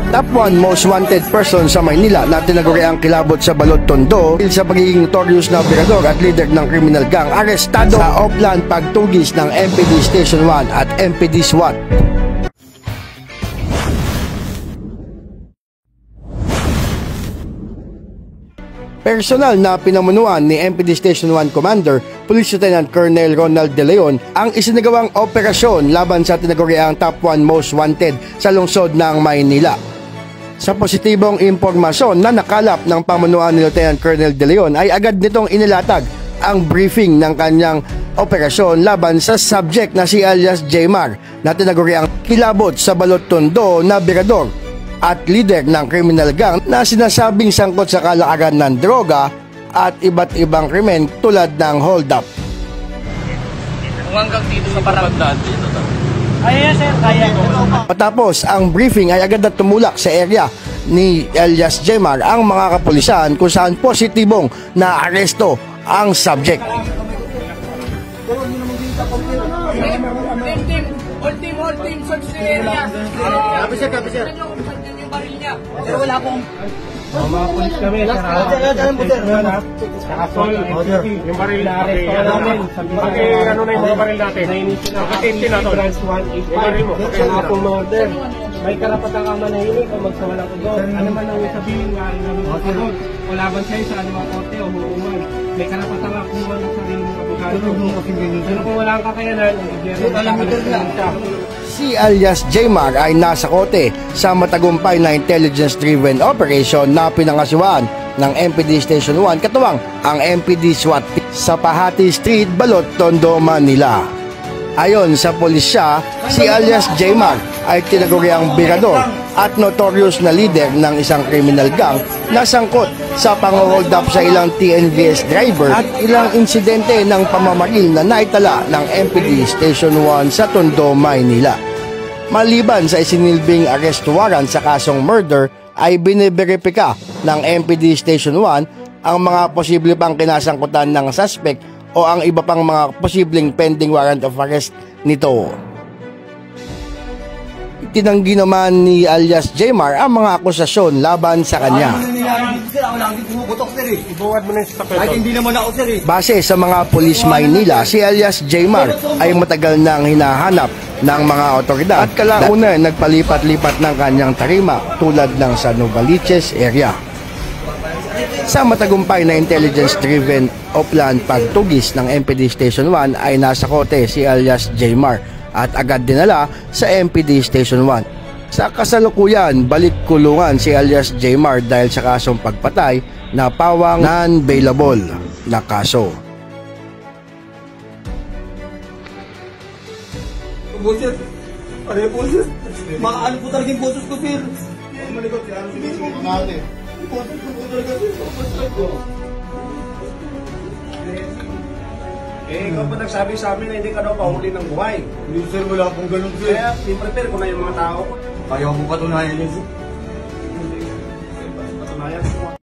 Top 1 most wanted person sa Maynila na tinaguriang kilabot sa Balot Tondo sa pagiging notorious na operador at leader ng criminal gang, arestado sa Oplan pagtugis ng MPD Station 1 at MPD SWAT. Personal na pinamunuan ni MPD Station 1 Commander Police Lieutenant Colonel Ronald De Leon ang isinagawang operasyon laban sa tinaguriang Top 1 Most Wanted sa lungsod ng Maynila. Sa positibong impormasyon na nakalap ng pamunuan ni Lieutenant Colonel De Leon ay agad nitong inilatag ang briefing ng kanyang operasyon laban sa subject na si alias Jmar na tinaguriang kilabot sa Balot Tondo na birador at leader ng criminal gang na sinasabing sangkot sa kalakaran ng droga at iba't ibang krimen tulad ng hold-up. Hanggang dito sa barangay dito. Ay, sir, kaya. Matapos ang briefing ay agad na tumulak sa area ni alias Jmar ang mga kapulisan kung saan positibong na aresto ang subject. All team, search the area. Copy, sir. Yung baril niya. Pero wala pong... Mga pulis kami, yung baril natin, ano na yung mga baril natin, pag-10 na to, yung baril mo, pag-10 murder, may karapatan ka manahimik o magsawalang ugot, ano man ang sabihin nga namin ugot, o laban sa'yo sa anumang korte o hukuman, may karapatan ka kumuha ng sarili ng abogado, pero kung wala kang kakayanan, si alias Jmar ay nasa kote sa matagumpay na intelligence-driven operation na pinangasiwaan ng MPD Station 1 katuwang ang MPD SWAT sa Pahati Street, Balot Tondo, Manila. Ayon sa pulisya, si alias Jmar ay tinaguriang birador at notorious na leader ng isang criminal gang na sangkot sa pang-hold up sa ilang TNVS driver at ilang insidente ng pamamaril na naitala ng MPD Station 1 sa Tondo, Maynila. Maliban sa isinilbing arrest warrant sa kasong murder, ay biniberipika ng MPD Station 1 ang mga posible pang kinasangkutan ng suspect o ang iba pang mga posibleng pending warrant of arrest nito. Itinanggi naman ni alias Jmar ang mga akusasyon laban sa kanya. Base sa mga pulis Maynila, si alias Jmar ay matagal nang hinahanap ng mga otoridad at kalaunan nagpalipat-lipat ng kanyang tarima tulad ng sa Novaliches area. Sa matagumpay na intelligence-driven Oplan pagtugis ng MPD Station 1 ay nasa kote si alias Jmar at agad dinala sa MPD Station 1. Sa kasalukuyan, balik kulungan si alias Jmar dahil sa kasong pagpatay na pawang non-bailable na kaso. Boses, ano yung boses? Maano po talaga yung boses ko, sir? Malikot yan, sige po natin. Boses ko po talaga, sir. Ikaw pa nagsabi sa amin na hindi ka daw pahuli ng buhay. Hindi, sir, wala pong ganun, sir. Kaya, i-prepare ko na yung mga tao. Kaya ko patunayan yun, sir. Patunayan.